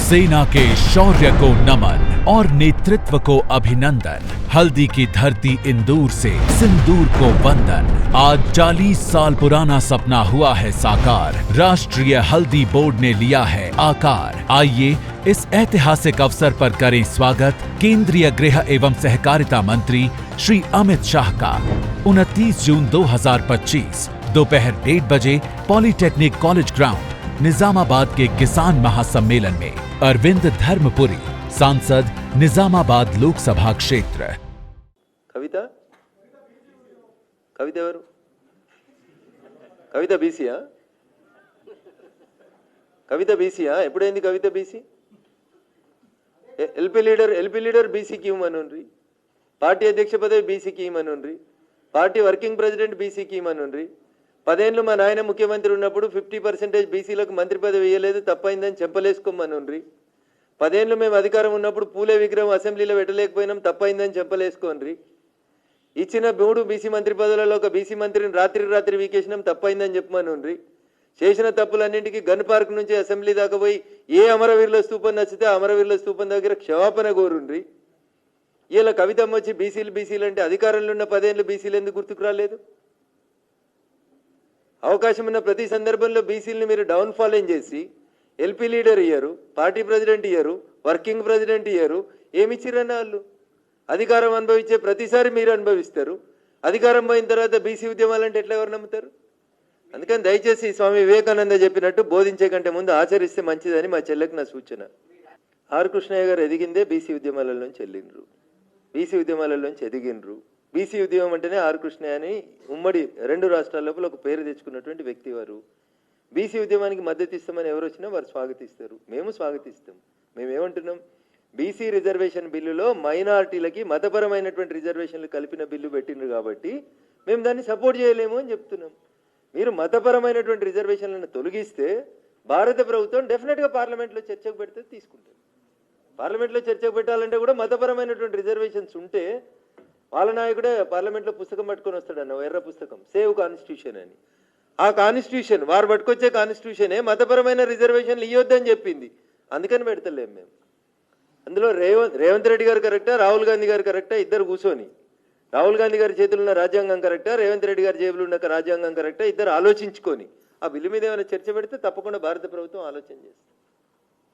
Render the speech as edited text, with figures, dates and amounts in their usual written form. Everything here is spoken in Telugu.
सेना के शौर्य को नमन और नेतृत्व को अभिनंदन। हल्दी की धरती इंदौर से सिंदूर को वंदन। आज 40 साल पुराना सपना हुआ है साकार। राष्ट्रीय हल्दी बोर्ड ने लिया है आकार। आइए इस ऐतिहासिक अवसर पर करें स्वागत केंद्रीय गृह एवं सहकारिता मंत्री श्री अमित शाह का। 29 जून 2025 दोपहर 1:30 बजे पॉलिटेक्निक कॉलेज ग्राउंड निजामाबाद के किसान महासम्मेलन में अरविंद धर्मपुरी, सांसद निजामाबाद लोकसभा क्षेत्र। कविता कविता कविता बीसी कविता बीसी एपुडैंदी कविता बीसी एलपी लीडर बीसी की मनोन्री पार्टी अध्यक्ष पदवी बीसी की मनोन्री पार्टी वर्किंग प्रेसिडेंट बीसी की मनोन्री 10 ఏళ్ళు మా నాయన ముఖ్యమంత్రి ఉన్నప్పుడు 50% బీసీలకు మంత్రి పదవి ఇవ్వలేదు, తప్పైందని చెంపలేసుకోమనుండ్రి. 10 ఏళ్ళు మేము అధికారం ఉన్నప్పుడు పూలే విగ్రహం అసెంబ్లీలో పెట్టలేకపోయినాం, తప్పైందని చెంపలేసుకోండ్రి. ఇచ్చిన 3 బీసీ మంత్రి పదవులలో ఒక బీసీ మంత్రిని రాత్రి వీకేసినాం, తప్పైందని చెప్పమనుండ్రి. చేసిన తప్పులన్నింటికి గన్ పార్క్ నుంచి అసెంబ్లీ దాకా పోయి ఏ అమరవీరుల స్తూపం నచ్చితే అమరవీరుల స్తూపం దగ్గర క్షమాపణ కోరుండ్రి. ఇలా కవితమ్మ వచ్చి బీసీలు అంటే అధికారంలో ఉన్న 10 ఏళ్ళు బీసీలు ఎందుకు గుర్తుకు రాలేదు? అవకాశం ఉన్న ప్రతి సందర్భంలో బీసీలని మీరు డౌన్ఫాల్ చేసి ఎల్పీ లీడర్ ఇయ్యరు, పార్టీ ప్రెసిడెంట్ ఇయ్యరు, వర్కింగ్ ప్రెసిడెంట్ ఇయ్యరు. ఏమిచ్చిరన్న వాళ్ళు అధికారం అనుభవించే ప్రతిసారి మీరు అనుభవిస్తారు. అధికారం పోయిన తర్వాత బీసీ ఉద్యమాలంటే ఎట్లా ఎవరు నమ్ముతారు? అందుకని దయచేసి స్వామి వివేకానంద చెప్పినట్టు బోధించే కంటే ముందు ఆచరిస్తే మంచిదని మా చెల్లెకి నా సూచన. ఆర్ కృష్ణయ్య గారు ఎదిగిందే బీసీ ఉద్యమాలలోంచి వెళ్ళిండ్రు, బీసీ ఉద్యమాలలోంచి ఎదిగినరు. బీసీ ఉద్యమం అంటేనే ఆర్ కృష్ణయ్య అని ఉమ్మడి 2 రాష్ట్రాల లోపల ఒక పేరు తెచ్చుకున్నటువంటి వ్యక్తి వారు. బీసీ ఉద్యమానికి మద్దతు ఇస్తామని ఎవరు వచ్చినా వారు స్వాగతిస్తారు, మేము స్వాగతిస్తాం. మేమేమంటున్నాం, బీసీ రిజర్వేషన్ బిల్లులో మైనారిటీలకి మతపరమైనటువంటి రిజర్వేషన్లు కలిపిన బిల్లు పెట్టిండ్రు కాబట్టి మేము దాన్ని సపోర్ట్ చేయలేము అని చెప్తున్నాం. మీరు మతపరమైనటువంటి రిజర్వేషన్లను తొలగిస్తే భారత ప్రభుత్వం డెఫినెట్గా పార్లమెంట్లో చర్చకు పెడితే తీసుకుంటారు. పార్లమెంట్లో చర్చకు పెట్టాలంటే కూడా మతపరమైనటువంటి రిజర్వేషన్స్ ఉంటే వాళ్ళ నాయకుడే పార్లమెంట్లో పుస్తకం పట్టుకొని వస్తాడన్న, ఎర్ర పుస్తకం, సేవ్ కాన్స్టిట్యూషన్ అని. ఆ కాన్స్టిట్యూషన్ వారు పట్టుకొచ్చే కాన్స్టిట్యూషనే మతపరమైన రిజర్వేషన్లు ఇవ్వద్దని చెప్పింది. అందుకని పెడతలేం మేము. అందులో రేవంత్ రెడ్డి గారు కరెక్టా, రాహుల్ గాంధీ గారు కరెక్టా? ఇద్దరు కూర్చొని, రాహుల్ గాంధీ గారి చేతుల్లో ఉన్న రాజ్యాంగం కరెక్టా, రేవంత్ రెడ్డి గారి జేబులో ఉన్న రాజ్యాంగం కరెక్టా, ఇద్దరు ఆలోచించుకొని ఆ బిల్లు మీద ఏమైనా చర్చ పెడితే తప్పకుండా భారత ప్రభుత్వం ఆలోచన చేస్తుంది.